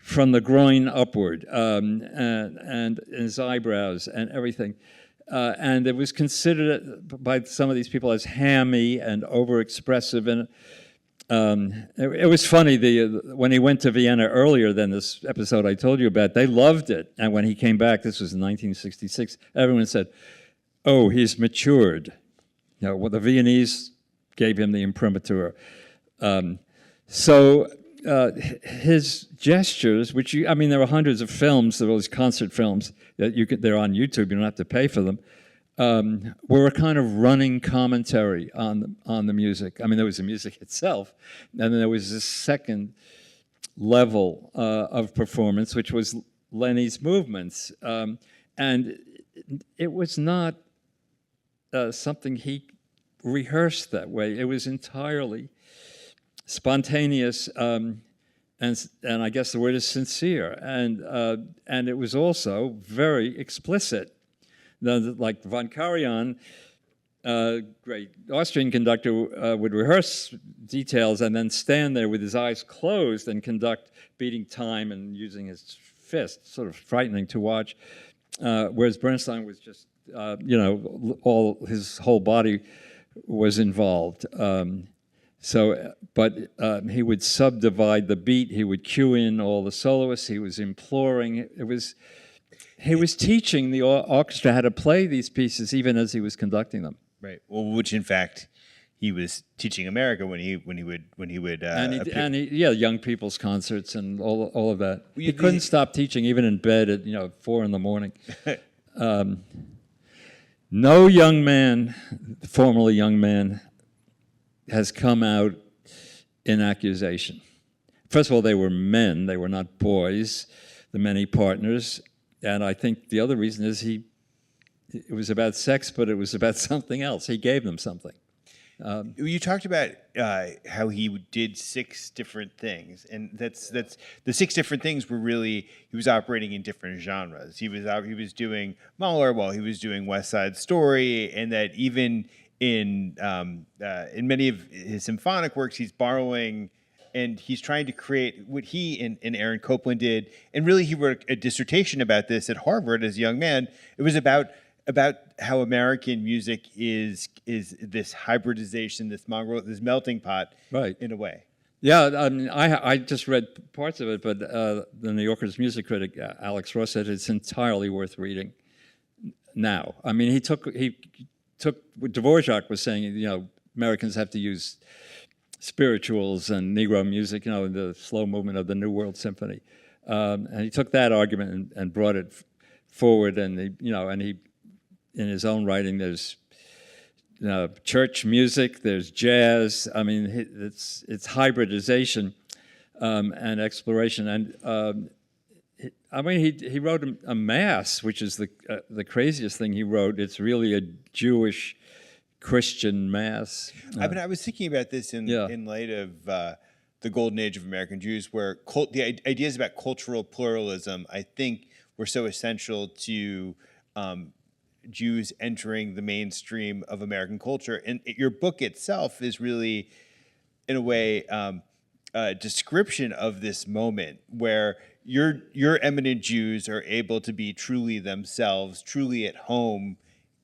from the groin upward, and his eyebrows and everything. And it was considered by some of these people as hammy and overexpressive. And it was funny, when he went to Vienna earlier than this episode I told you about, they loved it. And when he came back, this was in 1966, everyone said, oh, he's matured. The Viennese gave him the imprimatur. So his gestures, there were hundreds of films, there were those concert films that they're on YouTube, you don't have to pay for them, were a kind of running commentary on the music. There was the music itself, and then there was this second level of performance, which was Lenny's movements. And it was not something he rehearsed that way. It was entirely spontaneous, and I guess the word is sincere, and it was also very explicit. Like von Karajan, great Austrian conductor, would rehearse details and then stand there with his eyes closed and conduct, beating time and using his fist, sort of frightening to watch. Whereas Bernstein was just, his whole body was involved. But he would subdivide the beat. He would cue in all the soloists. He was imploring. He was teaching the orchestra how to play these pieces, even as he was conducting them. Right. Well, which in fact, he was teaching America when he would. Young people's concerts and all of that. He couldn't stop teaching, even in bed at 4 a.m. No young man, formerly young man, has come out in accusation. First of all, they were men; they were not boys. The many partners. And I think the other reason is it was about sex, but it was about something else. He gave them something. You talked about how he did 6 different things, and that's the 6 different things were really, he was operating in different genres. He was doing Mahler while he was doing West Side Story, and that even in many of his symphonic works, he's borrowing. And he's trying to create what he and Aaron Copland did. And really, he wrote a dissertation about this at Harvard as a young man. It was about how American music is this hybridization, this melting pot, right, in a way. Yeah, I just read parts of it, but the New Yorker's music critic, Alex Ross, said it's entirely worth reading now. He took what Dvorak was saying, Americans have to use spirituals and Negro music, the slow movement of the New World Symphony, and he took that argument and brought it forward. And he, in his own writing, there's church music, there's jazz. It's hybridization and exploration. And he wrote a mass, which is the craziest thing he wrote. It's really a Jewish Christian mass. I was thinking about this in light of the golden age of American Jews, where the ideas about cultural pluralism, I think, were so essential to Jews entering the mainstream of American culture. And your book itself is really, in a way, a description of this moment where your eminent Jews are able to be truly themselves, truly at home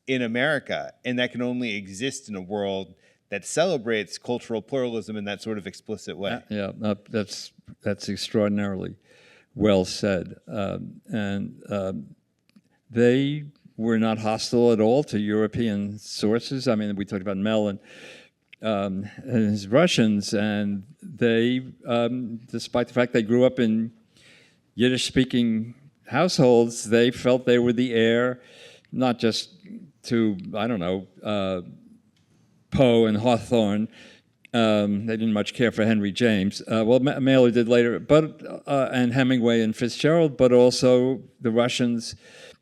in America, and that can only exist in a world that celebrates cultural pluralism in that sort of explicit way. Yeah, that's extraordinarily well said. They were not hostile at all to European sources. I mean, we talked about Mel and his Russians, and they, despite the fact they grew up in Yiddish-speaking households, they felt they were the heir, not just to, I don't know, Poe and Hawthorne. They didn't much care for Henry James. Well, Mailer did later, but and Hemingway and Fitzgerald, but also the Russians,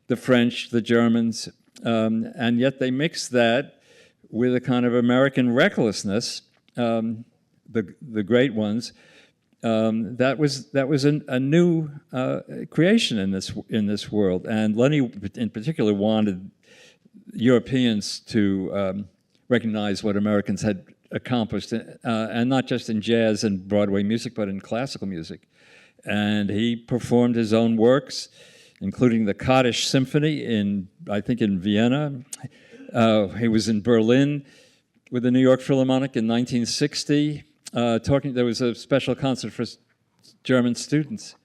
the French, the Germans, and yet they mixed that with a kind of American recklessness. The great ones. That was a new creation in this world, and Lenny in particular wanted Europeans to recognize what Americans had accomplished, and not just in jazz and Broadway music, but in classical music. And he performed his own works, including the Kaddish Symphony I think in Vienna. He was in Berlin with the New York Philharmonic in 1960. There was a special concert for German students,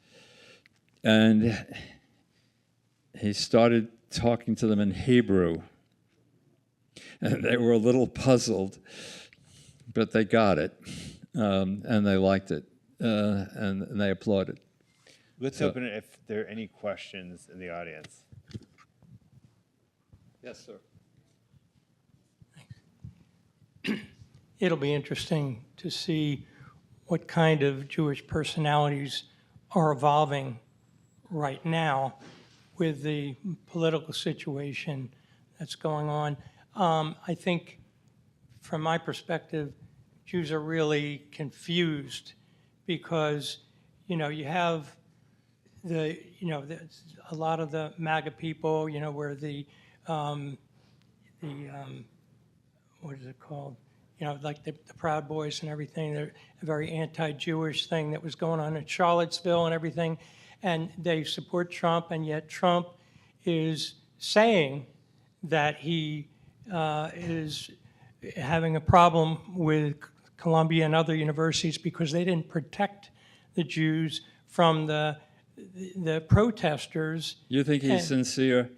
and he started talking to them in Hebrew, and they were a little puzzled, but they got it, and they liked it, and they applauded. Let's open it if there are any questions in the audience. Yes, sir. It'll be interesting to see what kind of Jewish personalities are evolving right now with the political situation that's going on. I think, from my perspective, Jews are really confused because, you have a lot of the MAGA people, where what is it called? Like the Proud Boys and everything. They're a very anti-Jewish thing that was going on in Charlottesville and everything. And they support Trump, and yet Trump is saying that he is having a problem with Columbia and other universities because they didn't protect the Jews from the protesters. You think he's sincere?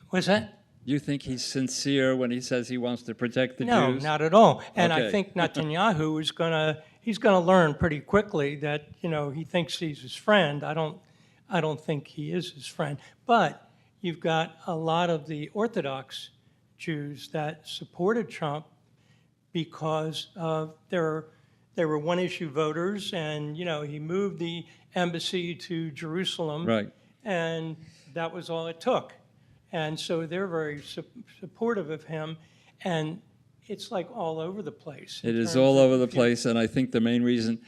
What's that? You think he's sincere when he says he wants to protect the No, Jews? not at all. And Okay. I think Netanyahu is he's gonna learn pretty quickly that he thinks he's his friend. I don't think he is his friend. But you've got a lot of the Orthodox Jews that supported Trump because they were one-issue voters, and he moved the embassy to Jerusalem, Right. and that was all it took. And so they're very supportive of him, and it's like all over the place. It is all over the place, and I think the main reason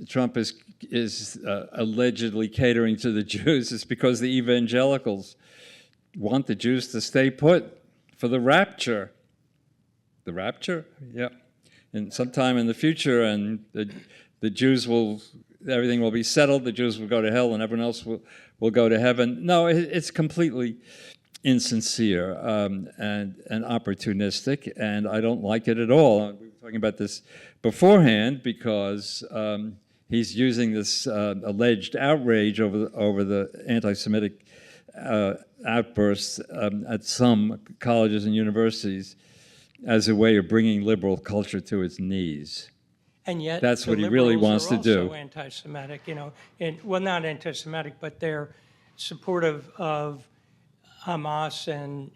Trump is allegedly catering to the Jews is because the evangelicals want the Jews to stay put for the rapture. The rapture? Yeah. And sometime in the future, and the Jews everything will be settled, the Jews will go to hell, and everyone else will go to heaven. No, it's completely insincere and opportunistic, and I don't like it at all. We were talking about this beforehand because he's using this alleged outrage over the anti-Semitic outbursts at some colleges and universities as a way of bringing liberal culture to its knees. And yet, that's what he really wants to do. Also anti-Semitic, well, not anti-Semitic, but they're supportive of Hamas and,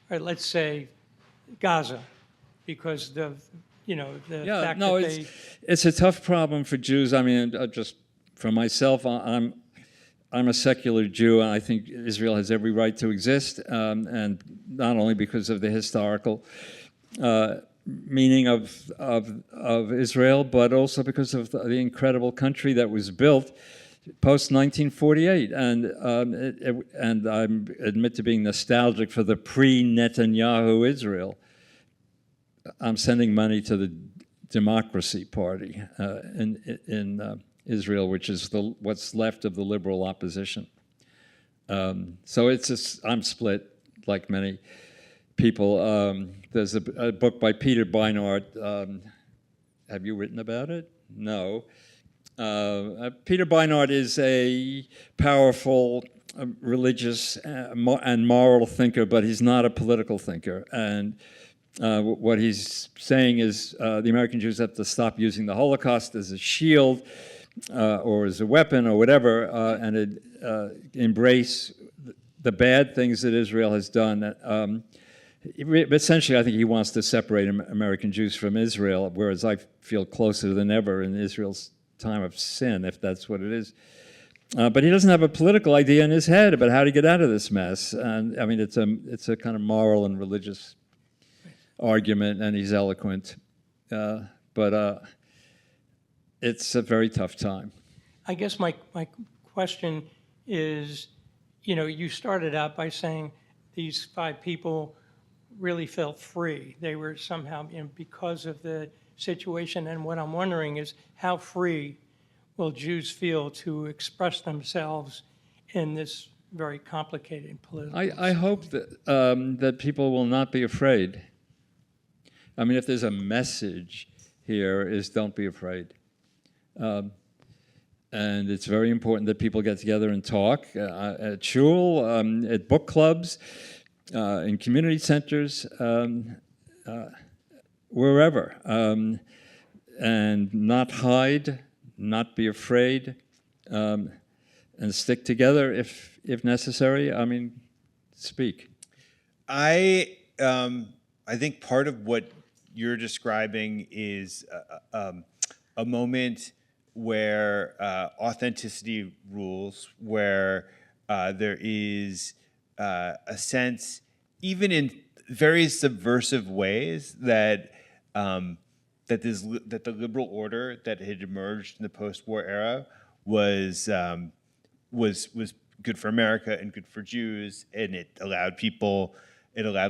or let's say, Gaza, because the fact that it's a tough problem for Jews. I mean, just for myself, I'm a secular Jew, and I think Israel has every right to exist, and not only because of the historical meaning of Israel, but also because of the incredible country that was built post 1948, and I admit to being nostalgic for the pre-Netanyahu Israel. I'm sending money to the Democracy Party in Israel, which is what's left of the liberal opposition. So I'm split, like many people. There's a book by Peter Beinart. Have you written about it? No. Peter Beinart is a powerful religious and moral thinker, but he's not a political thinker. And what he's saying is the American Jews have to stop using the Holocaust as a shield or as a weapon or whatever, and embrace the bad things that Israel has done. Essentially, I think he wants to separate American Jews from Israel, whereas I feel closer than ever in Israel's time of sin, if that's what it is. But he doesn't have a political idea in his head about how to get out of this mess. And I mean, it's a kind of moral and religious argument, and he's eloquent. But it's a very tough time. I guess my question is, you started out by saying these 5 people really felt free. They were somehow, because of the situation. And what I'm wondering is, how free will Jews feel to express themselves in this very complicated political I hope that that people will not be afraid. I mean, if there's a message here, is don't be afraid. And it's very important that people get together and talk at shul, at book clubs, in community centers, wherever, and not hide, not be afraid, and stick together if necessary. I mean, speak. I think part of what you're describing is a moment where authenticity rules, where there is a sense, even in very subversive ways, that that the liberal order that had emerged in the post-war era was good for America and good for Jews, and it allowed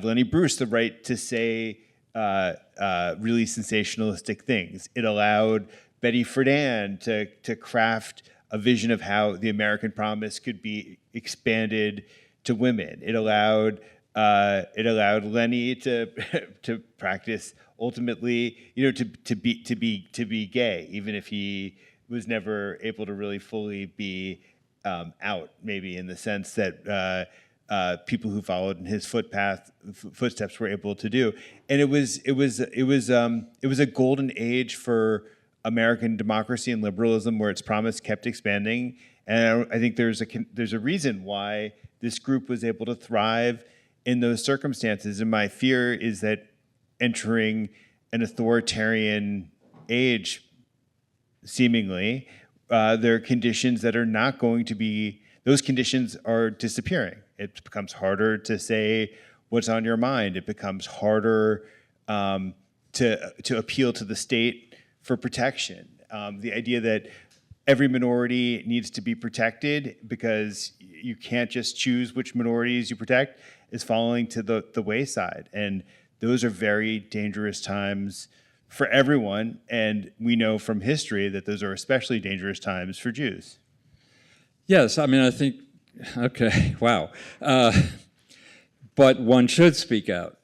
Lenny Bruce the right to say really sensationalistic things. It allowed Betty Friedan to craft a vision of how the American promise could be expanded to women. It allowed Lenny to practice, ultimately, to be gay, even if he was never able to really fully be out, maybe in the sense that people who followed in his footsteps were able to do. And it was a golden age for American democracy and liberalism, where its promise kept expanding. And I think there's a reason why this group was able to thrive in those circumstances. And my fear is that entering an authoritarian age, seemingly, there are conditions that are not going to be, those conditions are disappearing. It becomes harder to say what's on your mind. It becomes harder to appeal to the state for protection. The idea that every minority needs to be protected because you can't just choose which minorities you protect is falling to the wayside. And those are very dangerous times for everyone. And we know from history that those are especially dangerous times for Jews. Yes, I mean, I think, okay, wow. But one should speak out.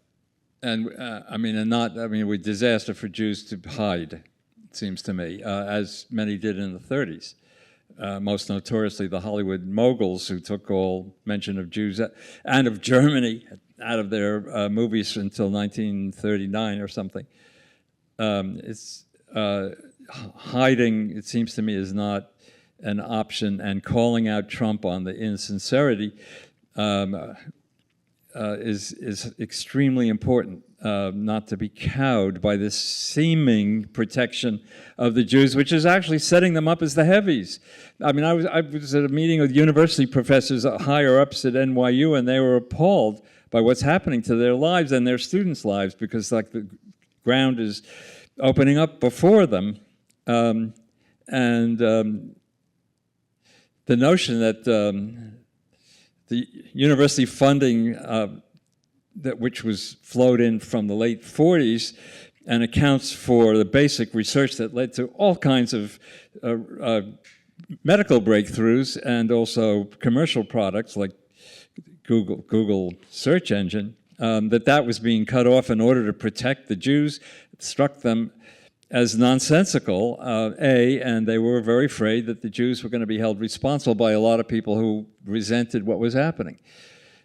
And with disaster for Jews to hide, it seems to me, as many did in the 30s. Most notoriously, the Hollywood moguls, who took all mention of Jews and of Germany out of their movies until 1939 or something. Hiding, it seems to me, is not an option, and calling out Trump on the insincerity is extremely important, not to be cowed by this seeming protection of the Jews, which is actually setting them up as the heavies. I mean, I was at a meeting with university professors higher ups at NYU, and they were appalled by what's happening to their lives and their students' lives, because like the ground is opening up before them. The notion that the university funding which was flowed in from the late 40s and accounts for the basic research that led to all kinds of medical breakthroughs and also commercial products like Google search engine, that was being cut off in order to protect the Jews. It struck them as nonsensical, and they were very afraid that the Jews were going to be held responsible by a lot of people who resented what was happening.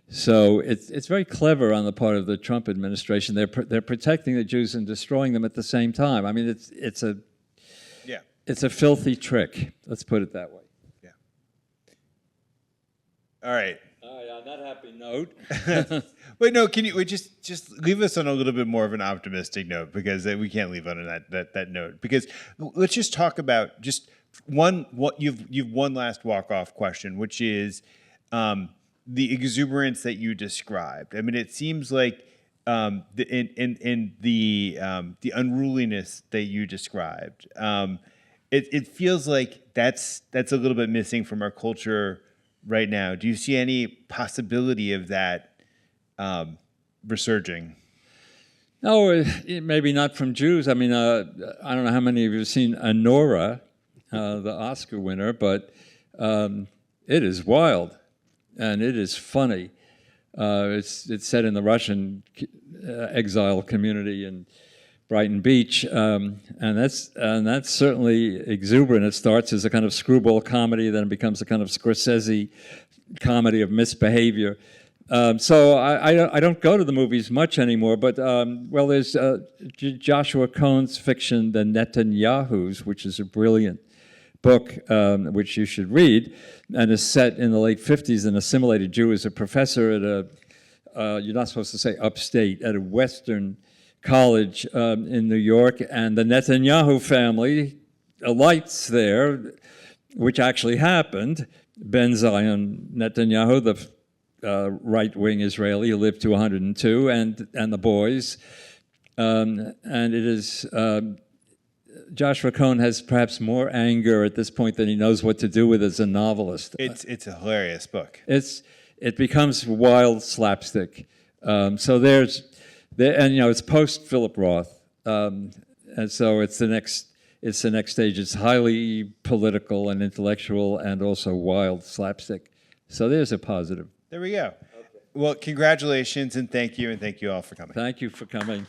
So it's very clever on the part of the Trump administration. They're protecting the Jews and destroying them at the same time. I mean, it's a filthy trick. Let's put it that way. Yeah. All right. On that happy note. Wait, no. Can you just leave us on a little bit more of an optimistic note, because we can't leave on that note. Because let's just talk about just you've one last walk-off question, which is the exuberance that you described. I mean, it seems like in the unruliness that you described, it feels like that's a little bit missing from our culture right now. Do you see any possibility of that resurging? No, maybe not from Jews. I mean, I don't know how many of you have seen Anora, the Oscar winner, but it is wild and it is funny. It's set in the Russian exile community in Brighton Beach, and that's certainly exuberant. It starts as a kind of screwball comedy, then it becomes a kind of Scorsese comedy of misbehavior. So I don't go to the movies much anymore, but well, there's Joshua Cohen's fiction, The Netanyahus, which is a brilliant book, which you should read, and is set in the late 50s. An assimilated Jew is a professor at you're not supposed to say upstate, at a Western college in New York, and the Netanyahu family alights there, which actually happened. Ben Zion Netanyahu, the right-wing Israeli who lived to 102, and the boys. And it is, Joshua Cohen has perhaps more anger at this point than he knows what to do with as a novelist. It's a hilarious book. It becomes wild slapstick. So and it's post Philip Roth, and so it's the next stage. It's highly political and intellectual, and also wild slapstick. So there's a positive. There we go. Okay. Well, congratulations and thank you all for coming. Thank you for coming.